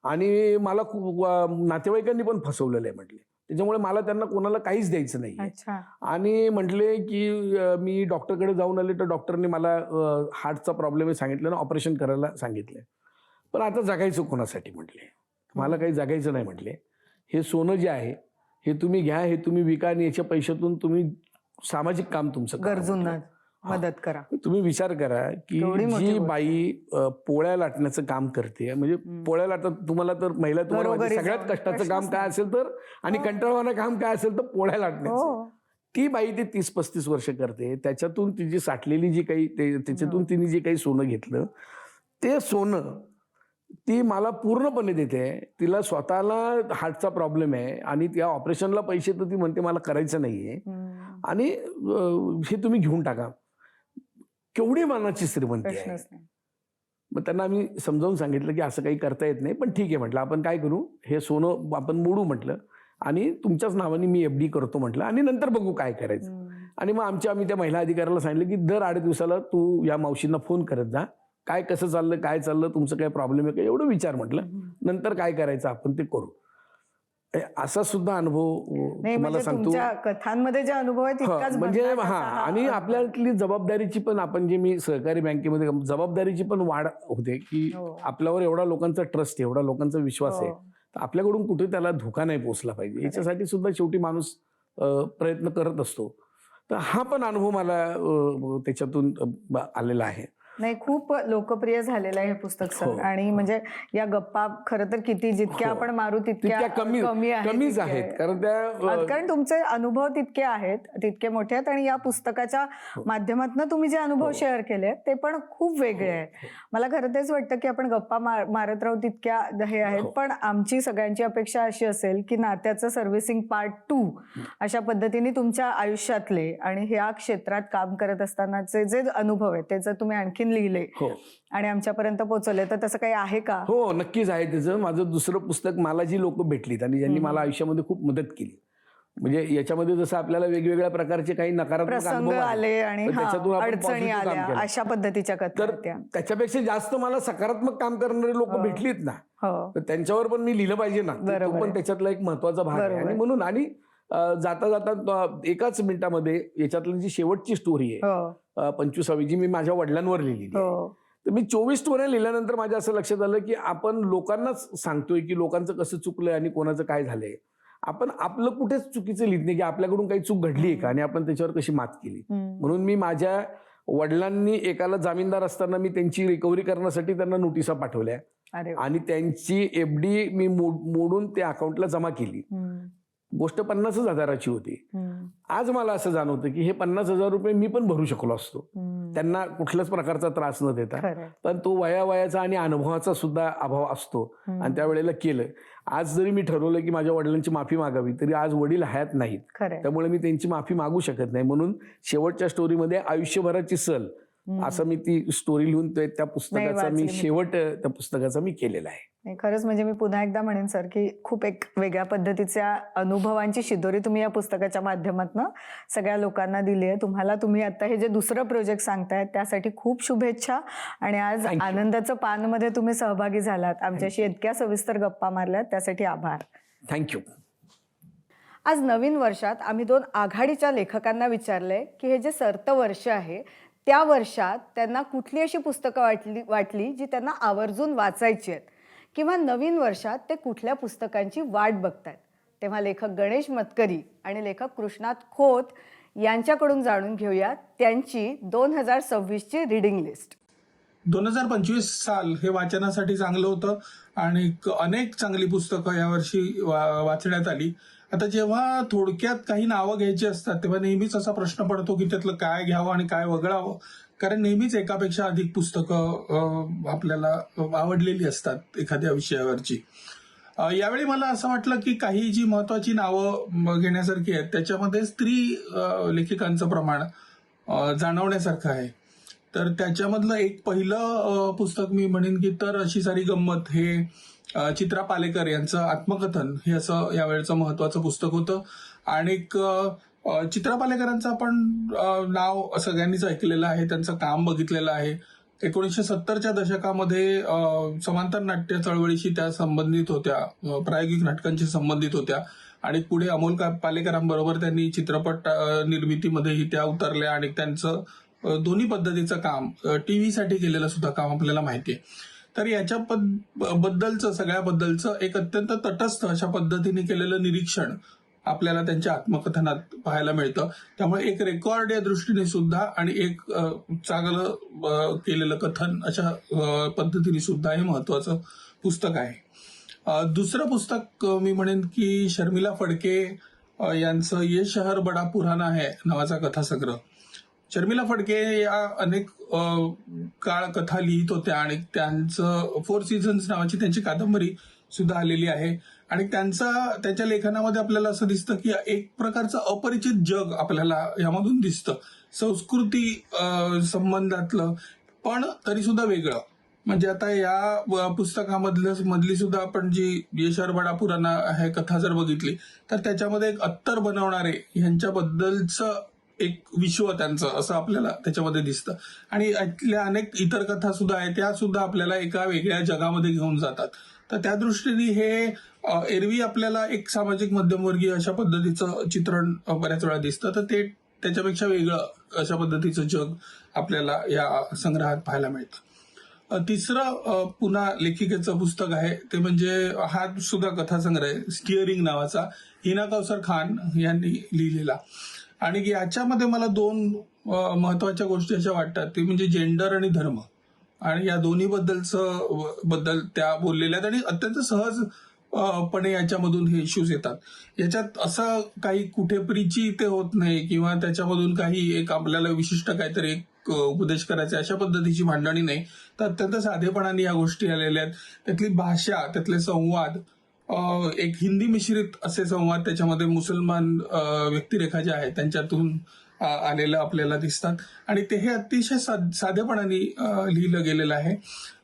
आणि मला नातेवाईकांनी पण फसवलेलं आहे म्हटले. त्याच्यामुळे मला त्यांना कोणाला काहीच द्यायचं नाही. आणि म्हटले की मी डॉक्टरकडे जाऊन आले तर डॉक्टरने मला हार्टचा प्रॉब्लेम सांगितलं ना, ऑपरेशन करायला सांगितलंय. पण आता जगायचं कोणासाठी म्हटले? मला काही जगायचं नाही म्हटले. हे सोनं जे आहे हे तुम्ही घ्या, हे तुम्ही विका आणि याच्या पैशातून तुम्ही सामाजिक काम तुमचं गरजूंना मदत करा. तुम्ही विचार करा की जी बाई पोळ्या लाटण्याचं काम करते, म्हणजे पोळ्या लाटत तुम्हाला तर महिला तुम्हाला सगळ्यात कष्टाचं काम काय असेल तर, आणि कंटाळवाणं काम काय असेल तर पोळ्या लाटण्याचं. ती बाई ते 30-35 वर्ष करते. त्याच्यातून तिची साठलेली जी काही त्याच्यातून तिने जे काही सोनं घेतलं, ते सोनं ती मला पूर्णपणे देते. तिला स्वतःला हार्टचा प्रॉब्लेम आहे आणि त्या ऑपरेशनला पैसे तर ती म्हणते मला करायचं नाहीये आणि हे तुम्ही घेऊन टाका. केवढी मानाची श्रीमंती आहे. मग त्यांना आम्ही समजावून सांगितलं की असं काही करता येत नाही, पण ठीक आहे म्हटलं, आपण काय करू, हे सोनं आपण मोडू म्हटलं आणि तुमच्याच नावाने मी FD करतो म्हटलं आणि नंतर बघू काय करायचं. आणि मग आम्ही त्या महिला अधिकाऱ्याला सांगितलं की दर 8 दिवसाला तू या मावशींना फोन करत जा, काय कसं चाललं, काय चाललं, तुमचं काय प्रॉब्लेम आहे का, एवढं विचार म्हटलं, नंतर काय करायचं आपण ते करू. असा सुद्धा अनुभव तुम्हाला सांगतो. कथांमध्ये जे अनुभव आहे तितकाच म्हणजे आणि आपल्यातली जबाबदारीची पण, आपण जे मी सहकारी बँकेमध्ये जबाबदारीची पण वाढ होते की आपल्यावर एवढा लोकांचा ट्रस्ट आहे, एवढा लोकांचा विश्वास आहे, तर आपल्याकडून कुठे त्याला धोका नाही पोचला पाहिजे, याच्यासाठी सुद्धा शेवटी माणूस प्रयत्न करत असतो. तर हा पण अनुभव मला त्याच्यातून आलेला आहे. नाही, खूप लोकप्रिय झालेलं आहे हे पुस्तक सर. आणि म्हणजे या गप्पा खरं तर किती जितक्या आपण मारू तितक्या कमीच आहेत, कारण तुमचे अनुभव तितके आहेत, तितके मोठे आहेत आणि या पुस्तकाच्या माध्यमातून तुम्ही जे अनुभव शेअर केले ते पण खूप वेगळे आहेत. मला खरं तेच वाटतं की आपण गप्पा मारत राहू तितक्या हे आहेत, पण आमची सगळ्यांची अपेक्षा अशी असेल की नात्याचं सर्व्हिसिंग पार्ट 2 अशा पद्धतीने तुमच्या आयुष्यातले आणि ह्या क्षेत्रात काम करत असतानाचे जे अनुभव आहेत ते जर तुम्ही आणखी लिहिले आणि आमच्यापर्यंत पोहोचवले तर तसं काही आहे का? हो, नक्कीच आहे. त्याचं माझं दुसरं पुस्तक, मला जी लोक भेटलीत आणि ज्यांनी मला आयुष्यामध्ये खूप मदत केली, म्हणजे याच्यामध्ये जसं आपल्याला वेगवेगळ्या प्रकारचे काही नकारात्मक प्रसंग आले आणि अडचणी आल्या अशा पद्धतीच्या कथा, तर त्याच्यापेक्षा जास्त मला सकारात्मक काम करणारे लोक भेटलीत ना, तर त्यांच्यावर पण मी लिहिलं पाहिजे ना, तो पण त्याच्यातला एक महत्वाचा भाग आहे. आणि म्हणून आणि जाता जाता एकाच मिनिटामध्ये याच्यातली जी शेवटची स्टोरी आहे 25वी, जी मी माझ्या वडिलांवर लिहिली, तर मी 24 स्टोऱ्या लिहिल्यानंतर माझ्या असं लक्षात आलं की आपण लोकांनाच सांगतोय की लोकांचं कसं चुकलंय आणि कोणाचं काय झालंय, आपण आपलं कुठेच चुकीचं लिहित नाही की आपल्याकडून काही चूक घडली आहे का आणि आपण त्याच्यावर कशी मात केली. म्हणून मी माझ्या वडिलांनी एकाला जामीनदार असताना मी त्यांची रिकव्हरी करण्यासाठी त्यांना नोटिसा पाठवल्या आणि त्यांची FD मी मोडून त्या अकाउंटला जमा केली. गोष्ट 50,000ची होती. आज मला असं जाणवतं की हे 50,000 रुपये मी पण भरू शकलो असतो, त्यांना कुठल्याच प्रकारचा त्रास न देता. पण तो वयाचा आणि अनुभवाचा सुद्धा अभाव असतो आणि त्यावेळेला केलं. आज जरी मी ठरवलं की माझ्या वडिलांची माफी मागावी, तरी आज वडील हयात नाहीत, त्यामुळे मी त्यांची माफी मागू शकत नाही. म्हणून शेवटच्या स्टोरीमध्ये आयुष्यभराची सल असं मी ती स्टोरी लिहून त्या पुस्तकाचा मी शेवट त्या पुस्तकाचा मी केलेला आहे. खरंच म्हणजे मी पुन्हा एकदा म्हणेन सर की खूप एक वेगळ्या पद्धतीच्या अनुभवांची शिदोरी तुम्ही या पुस्तकाच्या माध्यमातून सगळ्या लोकांना दिली आहे. तुम्ही आता हे जे दुसरं प्रोजेक्ट सांगताय त्यासाठी खूप शुभेच्छा. आणि आज आनंदाचं पानमध्ये तुम्ही सहभागी झालात, आमच्याशी इतक्या सविस्तर गप्पा मारल्यात, त्यासाठी आभार. थँक्यू. आज नवीन वर्षात आम्ही 2 आघाडीच्या लेखकांना विचारलंय की हे जे सरतं वर्ष आहे त्या वर्षात त्यांना कुठली अशी पुस्तकं वाटली जी त्यांना आवर्जून वाचायची आहेत, किंवा नवीन वर्षात ते कुठल्या पुस्तकांची वाट बघतायत. तेव्हा लेखक गणेश मतकरी आणि लेखक कृष्णात खोत यांच्याकडून जाणून घेऊया त्यांची 2026ची रीडिंग लिस्ट. 2025 साल हे वाचनासाठी चांगलं होतं आणि अनेक चांगली पुस्तकं यावर्षी वाचण्यात आली. आता जेव्हा थोडक्यात काही नावं घ्यायची असतात तेव्हा नेहमीच असा प्रश्न पडतो की त्यातलं काय घ्यावं आणि काय वगळावं, कारण नेहमीच एकापेक्षा अधिक पुस्तकं आपल्याला आवडलेली असतात एखाद्या विषयावरची. यावेळी मला असं वाटलं की काही जी महत्वाची नावं घेण्यासारखी आहेत त्याच्यामध्ये स्त्री लेखिकांचं प्रमाण जाणवण्यासारखं आहे. तर त्याच्यामधलं एक पहिलं पुस्तक मी म्हणेन की तर अशी सारी गंमत हे चित्रा पालेकर यांचं आत्मकथन हे असं यावेळेचं महत्वाचं पुस्तक होतं. आणि चित्रा पालेकरांचं आपण नाव सगळ्यांनीच ऐकलेलं आहे, त्यांचं काम बघितलेलं आहे. 1970च्या दशकामध्ये समांतर नाट्य चळवळीशी त्या संबंधित होत्या, प्रायोगिक नाटकांशी संबंधित होत्या आणि पुढे अमोल पालेकरांबरोबर त्यांनी चित्रपट निर्मितीमध्येही त्या उतरल्या आणि त्यांचं दोन्ही पद्धतीचं काम, टीव्हीसाठी केलेलं सुद्धा काम आपल्याला माहिती आहे. तर याच्या बद्दलचं सगळ्याबद्दलचं एक अत्यंत तटस्थ अशा पद्धतीने केलेलं निरीक्षण आपल्याला त्यांच्या आत्मकथनात पाहायला मिळतं. त्यामुळे एक रेकॉर्ड या दृष्टीने सुद्धा आणि एक चांगलं केलेलं कथन अशा पद्धतीने सुद्धा हे महत्वाचं पुस्तक आहे. दुसरं पुस्तक मी म्हणेन की शर्मिला फडके यांचं ये शहर बडा पुराना है नावाचा कथासंग्रह. शर्मिला फडके या अनेक काळ कथा लिहित होत्या आणि त्यांचं 4 सीझन्स नावाची त्यांची कादंबरी सुद्धा आलेली आहे. आणि त्यांच्या लेखनामध्ये आपल्याला असं दिसतं की एक प्रकारचं अपरिचित जग आपल्याला यामधून दिसतं, संस्कृती संबंधातलं, पण तरी सुद्धा वेगळं. म्हणजे आता या पुस्तकामधली सुद्धा आपण जी येशर बडा पुराणा हे कथा जर बघितली तर त्याच्यामध्ये एक अत्तर बनवणारे यांच्याबद्दलचं एक विश्व त्यांचं असं आपल्याला त्याच्यामध्ये दिसतं. आणि यातल्या अनेक इतर कथा सुद्धा आहेत, त्या सुद्धा आपल्याला एका वेगळ्या जगामध्ये घेऊन जातात. तर त्या दृष्टीने हे एरवी आपल्याला एक सामाजिक मध्यमवर्गीय अशा पद्धतीचं चित्रण बऱ्याच वेळा दिसतं, तर ते त्याच्यापेक्षा वेगळं अशा पद्धतीचं जग आपल्याला या संग्रहात पाहायला मिळतं. तिसरं पुन्हा लेखिकेचं पुस्तक आहे ते म्हणजे हा सुद्धा कथासंग्रह आहे, स्टिअरिंग नावाचा, हिना कौसर खान यांनी लिहिलेला. आणि याच्यामध्ये मला 2 महत्वाच्या गोष्टी अशा वाटतात, ते म्हणजे जेंडर आणि धर्म, आणि या दोन्ही बद्दल त्या बोललेल्या आहेत आणि अत्यंत सहजपणे याच्यामधून हे इश्यूज येतात. याच्यात असं काही कुठे प्रीची ते होत नाही किंवा त्याच्यामधून काही एक आपल्याला विशिष्ट काहीतरी एक उपदेश करायचा अशा पद्धतीची मांडणी नाही, तर अत्यंत साधेपणाने या गोष्टी आलेल्या आहेत. त्यातली भाषा, त्यातले संवाद, एक हिंदी मिश्रित असे संवाद त्याच्यामध्ये मुसलमान व्यक्तिरेखा ज्या आहेत त्यांच्यातून आलेलं आपल्याला दिसतात. आणि ते हे अतिशय साधेपणाने लिहिलं गेलेलं आहे.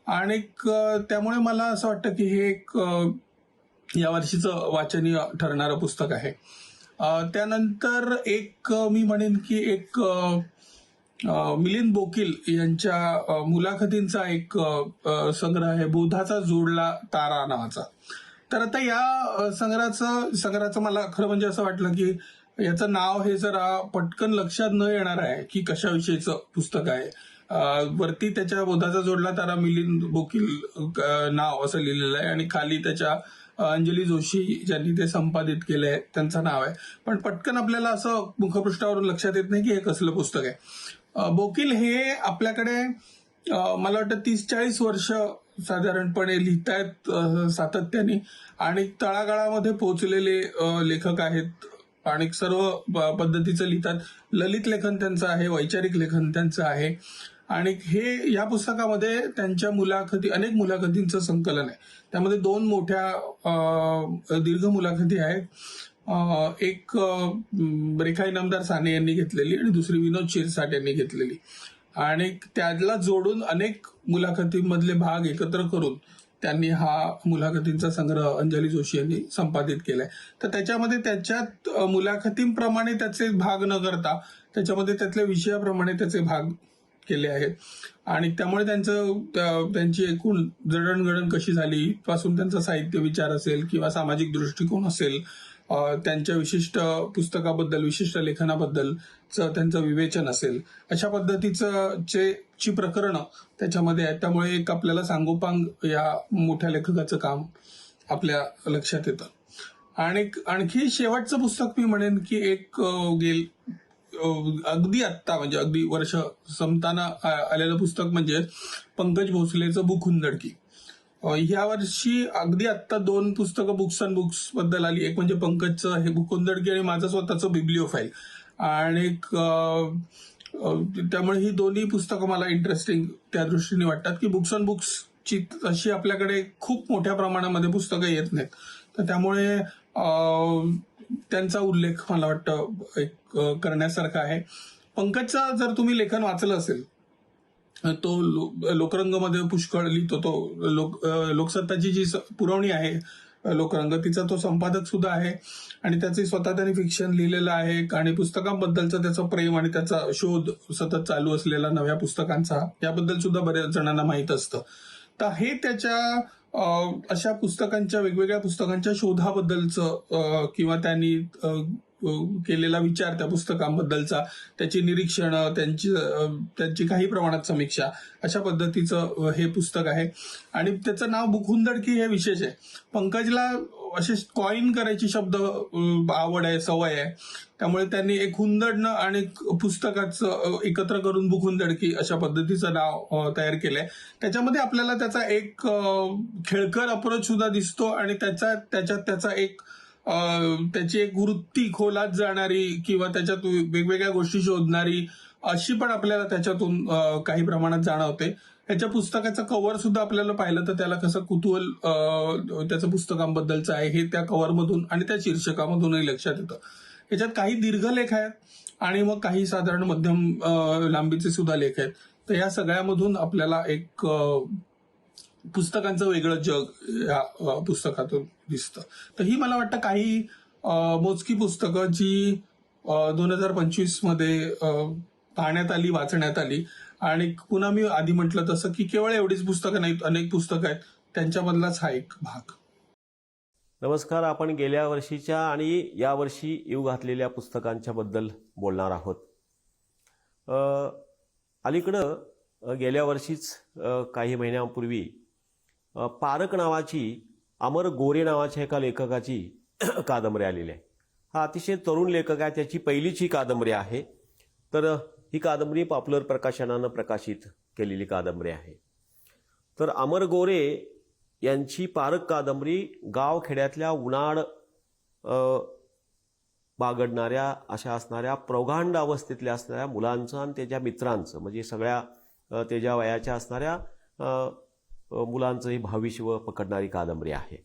आणि त्यामुळे मला असं वाटतं की हे एक यावर्षीचं वाचनीय ठरणारं पुस्तक आहे. त्यानंतर एक मी म्हणेन की एक मिलिंद बोकील यांच्या मुलाखतींचा एक संग्रह आहे, बोधाचा जोडला तारा नावाचा. तर आता या संग्रहाचं मला खरं म्हणजे असं वाटलं की याचं नाव हे जरा पटकन लक्षात न येणार आहे की कशाविषयीचं पुस्तक आहे. वरती त्याच्या बोधाचा जोडला तारा मिलिंद बोकील नाव असं लिहिलेलं आहे आणि खाली त्याच्या अंजली जोशी ज्यांनी ते संपादित केलंय त्यांचं नाव आहे. पण पटकन आपल्याला असं मुखपृष्ठावरून लक्षात येत नाही की हे कसलं पुस्तक आहे. बोकील हे आपल्याकडे मला वाटतं 30-40 वर्ष साधारणपणे लिहितायत सातत्याने आणि तळागाळामध्ये पोहोचलेले लेखक आहेत आणि सर्व पद्धतीचं लिहितात. ललित लेखन त्यांचं आहे, वैचारिक लेखन त्यांचं आहे. आणि हे या पुस्तकामध्ये त्यांच्या अनेक मुलाखतींचं संकलन आहे. त्यामध्ये 2 मोठ्या दीर्घ मुलाखती आहेत. एक रेखा इनामदार साने यांनी घेतलेली आणि दुसरी विनोद शिरसाट यांनी घेतलेली. आणि त्याला जोडून अनेक मुलाखतींमधले भाग एकत्र करून त्यांनी हा मुलाखतींचा संग्रह अंजली जोशी यांनी संपादित केलाय. तर त्याच्यामध्ये त्याच्यात मुलाखतींप्रमाणे त्याचे भाग न करता त्याच्यामध्ये त्यातल्या विषयाप्रमाणे त्याचे भाग केले आहेत. आणि त्यामुळे त्यांची एकूण जडणघडण कशी झाली पासून त्यांचा साहित्य विचार असेल किंवा सामाजिक दृष्टिकोन असेल, त्यांच्या विशिष्ट पुस्तकाबद्दल, विशिष्ट लेखनाबद्दलचं त्यांचं विवेचन असेल, अशा पद्धतीची प्रकरणं त्याच्यामध्ये आहेत. त्यामुळे एक आपल्याला सांगोपांग या मोठ्या लेखकाचं काम आपल्या लक्षात येतं. आणि आणखी शेवटचं पुस्तक मी म्हणेन की एक अगदी आत्ता म्हणजे अगदी वर्ष संपताना आलेलं पुस्तक म्हणजे पंकज भोसलेचं भूखुंदडकी. ह्या वर्षी अगदी आत्ता 2 पुस्तकं बुक्स अँड बुक्स बद्दल आली. एक म्हणजे पंकजचं हे भूखुंदडकी आणि माझं स्वतःचं बिब्लिओफाईल. आणि त्यामुळे ही दोन्ही पुस्तकं मला इंटरेस्टिंग त्या दृष्टीने वाटतात की बुक्स अँड बुक्सची अशी आपल्याकडे खूप मोठ्या प्रमाणामध्ये पुस्तकं येत नाहीत. तर त्यामुळे त्यांचा उल्लेख मला वाटतं एक करण्यासारखा आहे. पंकजचं जर तुम्ही लेखन वाचलं असेल, तो लोकरंगमध्ये पुष्कळ लिहितो. तो लोकसत्ताची जी पुरवणी आहे लोकरंग, तिचा तो संपादक सुद्धा आहे आणि त्याचे स्वतः त्यांनी फिक्शन लिहिलेलं आहे. आणि पुस्तकांबद्दलचं त्याचं प्रेम आणि त्याचा शोध सतत चालू असलेला नव्या पुस्तकांचा, याबद्दल सुद्धा बऱ्याच जणांना माहीत असतं. तर हे त्याच्या अशा पुस्तकांच्या, वेगवेगळ्या पुस्तकांच्या शोधाबद्दलचं किंवा त्यांनी केलेला विचार त्या पुस्तकांबद्दलचा, त्याची निरीक्षणं, त्यांची काही प्रमाणात समीक्षा, अशा पद्धतीचं हे पुस्तक आहे. आणि त्याचं नाव भूखुंदडकी हे विशेष आहे. पंकजला असे कॉइन करायची शब्द आवड आहे, सवय आहे. त्यामुळे त्यांनी एक हुंदडणं आणि पुस्तकाचं एकत्र करून भूखुंदडकी अशा पद्धतीचं नाव तयार केलंय. त्याच्यामध्ये आपल्याला त्याचा एक खेळकर अप्रोच सुद्धा दिसतो आणि त्याच्यात त्याचा एक त्याची एक वृत्ती खोलात जाणारी किंवा त्याच्यात वेगवेगळ्या गोष्टी शोधणारी अशी पण आपल्याला त्याच्यातून काही प्रमाणात जाणवते. ह्याच्या पुस्तकाचा कव्हर सुद्धा आपल्याला पाहिलं तर त्याला कसं कुतूहल त्याचं पुस्तकांबद्दलचं आहे हे त्या कव्हरमधून आणि त्या शीर्षकामधूनही लक्षात येतं. ह्याच्यात काही दीर्घलेख आहेत आणि मग काही साधारण मध्यम लांबीचे सुद्धा लेख आहेत. तर या सगळ्यामधून आपल्याला एक पुस्तकांचं वेगळं जग या पुस्तकातून दिसतं. तर ही मला वाटतं काही मोजकी पुस्तकं जी 2025 मध्ये पाहण्यात आली, वाचण्यात आली. आणि पुन्हा मी आधी म्हटलं तसं की केवळ एवढीच पुस्तकं नाहीत, अनेक पुस्तकं आहेत, त्यांच्यामधलाच हा एक भाग. नमस्कार. आपण गेल्या वर्षीच्या आणि यावर्षी येऊ घातलेल्या पुस्तकांच्या बद्दल बोलणार आहोत. अलीकडं गेल्या वर्षीच काही महिन्यांपूर्वी पारक नावाची अमर गोरे नावाच्या एका लेखकाची कादंबरी आलेली आहे. हा अतिशय तरुण लेखक आहे. त्याची पहिलीच ही कादंबरी आहे. तर ही कादंबरी पॉप्युलर प्रकाशनानं प्रकाशित केलेली कादंबरी आहे. तर अमर गोरे यांची पारक कादंबरी गावखेड्यातल्या उन्हाळ बागडणाऱ्या अशा असणाऱ्या प्रौढांड अवस्थेतल्या असणाऱ्या मुलांचं आणि त्याच्या मित्रांचं म्हणजे सगळ्या त्याच्या वयाच्या असणाऱ्या मुलांचंही भाविष्य पकडणारी कादंबरी आहे.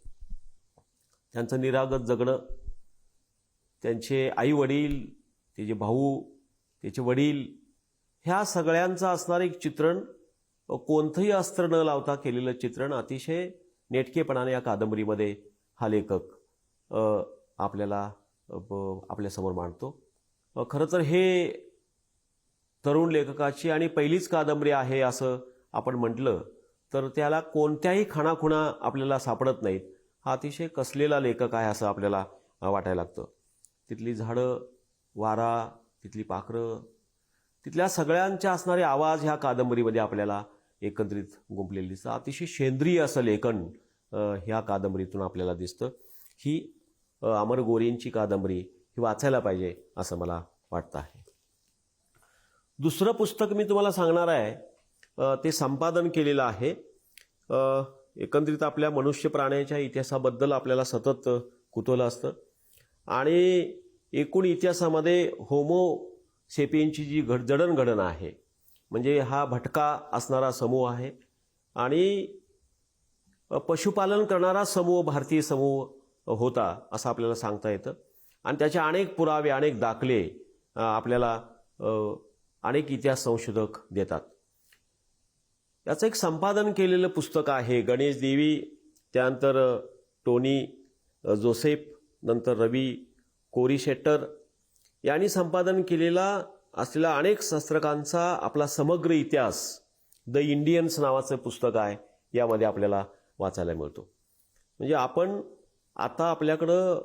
त्यांचं निरागस जगणं, त्यांचे आई वडील, त्याचे भाऊ, त्याचे वडील ह्या सगळ्यांचं असणारं एक चित्रण, कोणतंही अस्त्र न लावता केलेलं चित्रण अतिशय नेटकेपणाने या कादंबरीमध्ये हा लेखक आपल्याला आपल्यासमोर मांडतो. खरं तर हे तरुण लेखकाची आणि पहिलीच कादंबरी आहे असं आपण म्हटलं तर त्याला कोणत्याही खाणाखुणा आपल्याला सापडत नाहीत. हा अतिशय कसलेला लेखक आहे असं आपल्याला वाटायला लागतं. तिथली झाडं, वारा, तिथली पाखरं, तिथल्या सगळ्यांच्या असणारे आवाज ह्या कादंबरीमध्ये आपल्याला एकत्रित गुंफलेली दिसतं. अतिशय सेंद्रिय असं लेखन ह्या कादंबरीतून आपल्याला दिसतं. ही अमर गोरेंची कादंबरी ही वाचायला पाहिजे असं मला वाटतं आहे. दुसरं पुस्तक मी तुम्हाला सांगणार आहे ते संपादन केलेलं आहे. एकंदरीत आपल्या मनुष्य प्राण्याच्या इतिहासाबद्दल आपल्याला सतत कुतूहल असतं आणि एकूण इतिहासामध्ये होमो सेपियनची जी जडणघडण आहे म्हणजे हा भटका असणारा समूह आहे आणि पशुपालन करणारा समूह भारतीय समूह होता असं आपल्याला सांगता येतं. आणि त्याचे अनेक पुरावे, अनेक दाखले आपल्याला अनेक इतिहास संशोधक देतात. याचं एक संपादन केलेलं पुस्तक आहे. गणेश देवी, त्यानंतर टोनी जोसेफ, नंतर रवी कोरीशेट्टर यांनी संपादन केलेला असलेला अनेक शस्त्रकांचा आपला समग्र इतिहास द इंडियन्स नावाचं पुस्तक आहे. यामध्ये आपल्याला वाचायला मिळतो. म्हणजे आपण आता आपल्याकडं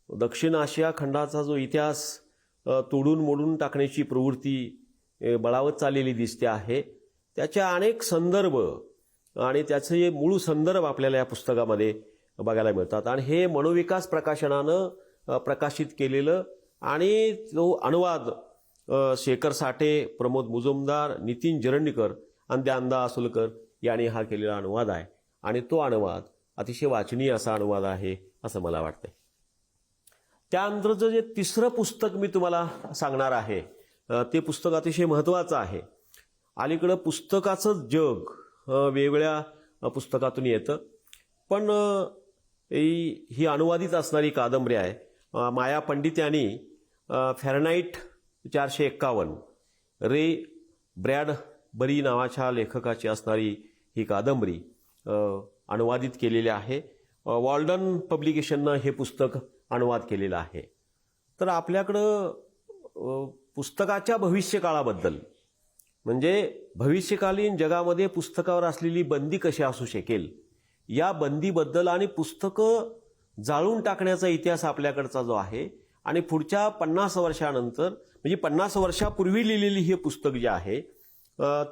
दक्षिण आशिया खंडाचा जो इतिहास तोडून मोडून टाकण्याची प्रवृत्ती बळावत चाललेली दिसते आहे, त्याच्या अनेक संदर्भ आणि त्याचे मूळ संदर्भ आपल्याला या पुस्तकामध्ये बघायला मिळतात. आणि हे मनोविकास प्रकाशनानं प्रकाशित केलेलं आणि तो अनुवाद शेखर साठे, प्रमोद मुजुमदार, नितीन जरंडीकर आणि द्यांदा असुलकर यांनी हा केलेला अनुवाद आहे. आणि तो अनुवाद अतिशय वाचनीय असा अनुवाद आहे असं मला वाटतंय. त्यानंतरचं जे तिसरं पुस्तक मी तुम्हाला सांगणार आहे ते पुस्तक अतिशय महत्त्वाचं आहे. अलीकडं पुस्तकाचं जग वेगवेगळ्या पुस्तकातून येतं, पण ही अनुवादित असणारी कादंबरी आहे. माया पंडित यांनी फॅरनाईट 451 रे ब्रॅडबरी नावाच्या लेखकाची असणारी ही कादंबरी अनुवादित केलेली आहे. वॉल्डन पब्लिकेशननं हे पुस्तक अनुवाद केलेलं आहे. तर आपल्याकडं पुस्तकाच्या भविष्यकाळाबद्दल म्हणजे भविष्यकालीन जगामध्ये पुस्तकावर असलेली बंदी कशी असू शकेल या बंदीबद्दल आणि पुस्तकं जाळून टाकण्याचा इतिहास आपल्याकडचा जो आहे आणि पुढच्या 50 वर्षानंतर म्हणजे 50 वर्षापूर्वी लिहिलेली हे पुस्तक जे आहे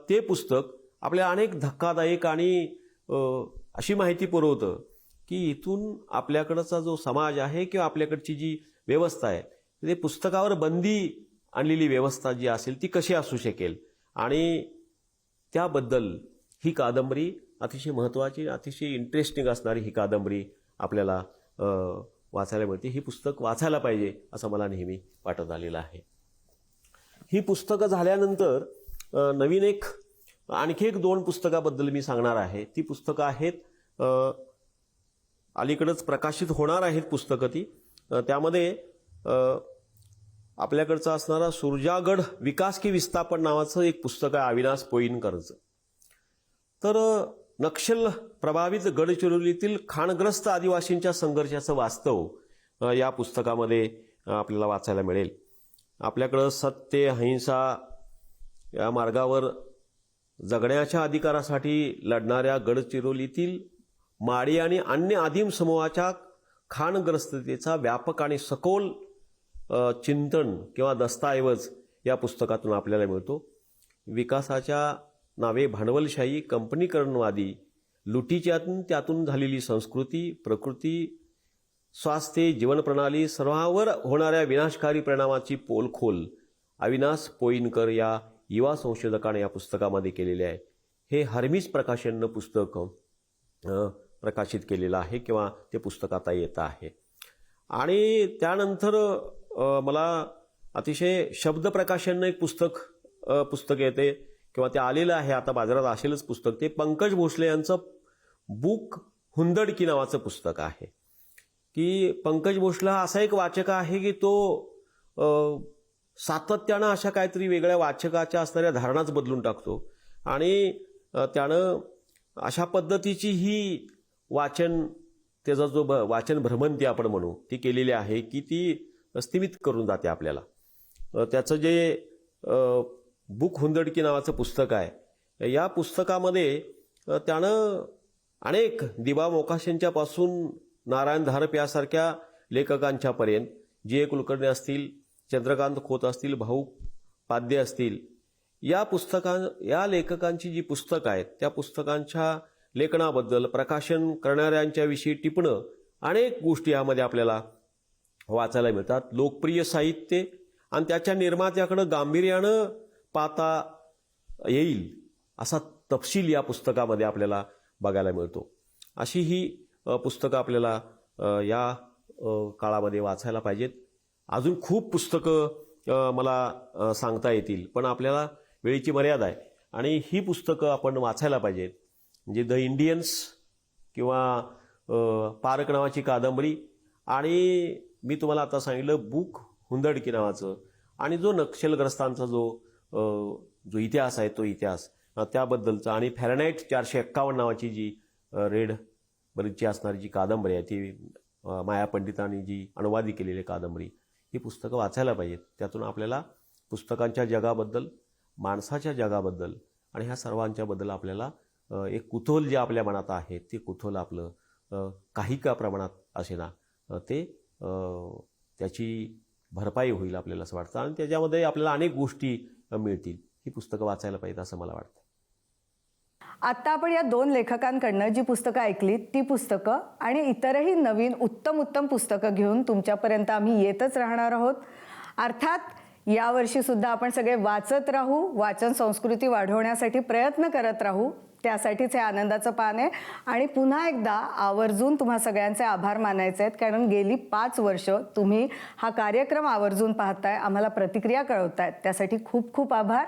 ते पुस्तक आपल्याला अनेक धक्कादायक आणि अशी माहिती पुरवतं की इथून आपल्याकडचा जो समाज आहे किंवा आपल्याकडची जी व्यवस्था आहे ते पुस्तकावर बंदी आणलेली व्यवस्था जी असेल ती कशी असू शकेल. आणि त्याबद्दल ही कादंबरी अतिशय महत्त्वाची, अतिशय इंटरेस्टिंग असणारी ही कादंबरी आपल्याला वाचायला मिळते. ही पुस्तक वाचायला पाहिजे असं मला नेहमी वाटत आलेलं आहे. ही पुस्तकं झाल्यानंतर नवीन आणखी एक 2 पुस्तकाबद्दल मी सांगणार आहे. ती पुस्तकं आहेत अलीकडंच प्रकाशित होणार आहेत पुस्तकं ती. त्यामध्ये आपल्याकडचं असणारा सुरजागड विकास की विस्थापन नावाचं एक पुस्तक आहे अविनाश पोईनकरचं. तर नक्षल प्रभावित गडचिरोलीतील खाणग्रस्त आदिवासींच्या संघर्षाचं वास्तव या पुस्तकामध्ये आपल्याला वाचायला मिळेल. आपल्याकडं सत्य अहिंसा या मार्गावर जगण्याच्या अधिकारासाठी लढणाऱ्या गडचिरोलीतील माडी आणि अन्य आदिम समूहाच्या खाणग्रस्ततेचा व्यापक आणि सखोल चिंतन किंवा दस्तऐवज या पुस्तकातून आपल्याला मिळतो. विकासाच्या नावे भांडवलशाही, कंपनीकरणवादी लुटीच्यातून त्यातून झालेली संस्कृती, प्रकृती, स्वास्थ्य, जीवनप्रणाली सर्वांवर होणाऱ्या विनाशकारी परिणामाची पोलखोल अविनाश पोईनकर या युवा संशोधकाने या पुस्तकामध्ये केलेले आहे. हे हर्मिस प्रकाशननं पुस्तक प्रकाशित केलेलं आहे किंवा ते पुस्तक आता येतं आहे. आणि त्यानंतर मला अतिशय शब्द प्रकाशननं एक पुस्तक येते किंवा ते आलेलं आहे, आता बाजारात असेलच पुस्तक. ते पंकज भोसले यांचं बुक हुंदडकी नावाचं पुस्तक आहे. की पंकज भोसले हा असा एक वाचक आहे की तो सातत्यानं अशा काहीतरी वेगळ्या वाचकाच्या असणाऱ्या धारणाच बदलून टाकतो आणि त्यानं अशा पद्धतीची ही त्याचा जो वाचन भ्रमंती आपण म्हणू ती केलेली आहे की ती स्थिमित करून जाते आपल्याला. त्याचं जे बुक हुंदडकी नावाचं पुस्तक आहे, या पुस्तकामध्ये त्यानं अनेक दिबा मोकाशींच्या पासून नारायण धारप यासारख्या लेखकांच्यापर्यंत जी. ए. कुलकर्णी असतील, चंद्रकांत खोत असतील, भाऊ पाध्ये असतील, या लेखकांची जी पुस्तकं आहेत त्या पुस्तकांच्या लेखनाबद्दल, प्रकाशन करणाऱ्यांच्या विषयी टिपणं, अनेक गोष्टी यामध्ये आपल्याला वाचायला मिळतात. लोकप्रिय साहित्य आणि त्याच्या निर्मात्याकडं गांभीर्यानं पाहता येईल असा तपशील या पुस्तकामध्ये आपल्याला बघायला मिळतो. अशी ही पुस्तकं आपल्याला या काळामध्ये वाचायला पाहिजेत. अजून खूप पुस्तकं मला सांगता येतील, पण आपल्याला वेळेची मर्यादा आहे आणि ही पुस्तकं आपण वाचायला पाहिजेत. म्हणजे द इंडियन्स किंवा पारक नावाची कादंबरी आणि मी तुम्हाला आता सांगितलं बुक हुंदडकी नावाचं, आणि जो नक्षलग्रस्तांचा जो इतिहास आहे तो इतिहास त्याबद्दलचा, आणि फॅरनाईट 451 नावाची जी रेड बरीचची असणारी जी कादंबरी आहे ती माया पंडितांनी जी अनुवादित केलेली कादंबरी, ही पुस्तकं वाचायला पाहिजेत. त्यातून आपल्याला पुस्तकांच्या जगाबद्दल, माणसाच्या जगाबद्दल आणि ह्या सर्वांच्याबद्दल आपल्याला एक कुतूहल जे आपल्या मनात आहे ते कुतूहल आपलं काही का प्रमाणात असेना ते त्याची भरपाई होईल आपल्याला असं वाटतं, आणि त्याच्यामध्ये आपल्याला अनेक गोष्टी मिळतील. ही पुस्तकं वाचायला पाहिजेत असं मला वाटतं. आता आपण या 2 लेखकांकडनं जी पुस्तकं ऐकली ती पुस्तकं आणि इतरही नवीन उत्तम पुस्तकं घेऊन तुमच्यापर्यंत आम्ही येतच राहणार आहोत. अर्थात यावर्षी सुद्धा आपण सगळे वाचत राहू, वाचन संस्कृती वाढवण्यासाठी प्रयत्न करत राहू. त्यासाठीच हे आनंदाचं पान आहे. आणि पुन्हा एकदा आवर्जून तुम्हा सगळ्यांचे आभार मानायचे आहेत, कारण गेली 5 वर्ष तुम्ही हा कार्यक्रम आवर्जून पाहताय, आम्हाला प्रतिक्रिया कळवतायत, त्यासाठी खूप खूप आभार.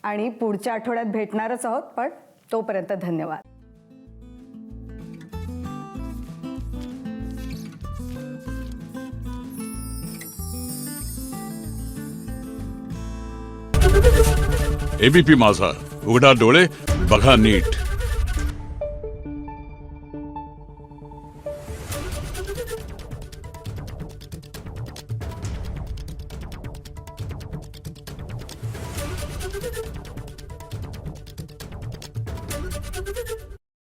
आणि पुढच्या आठवड्यात भेटणारच आहोत, पण तोपर्यंत धन्यवाद. एबीपी माझा, उघडा डोळे बघा नीट. Thank you.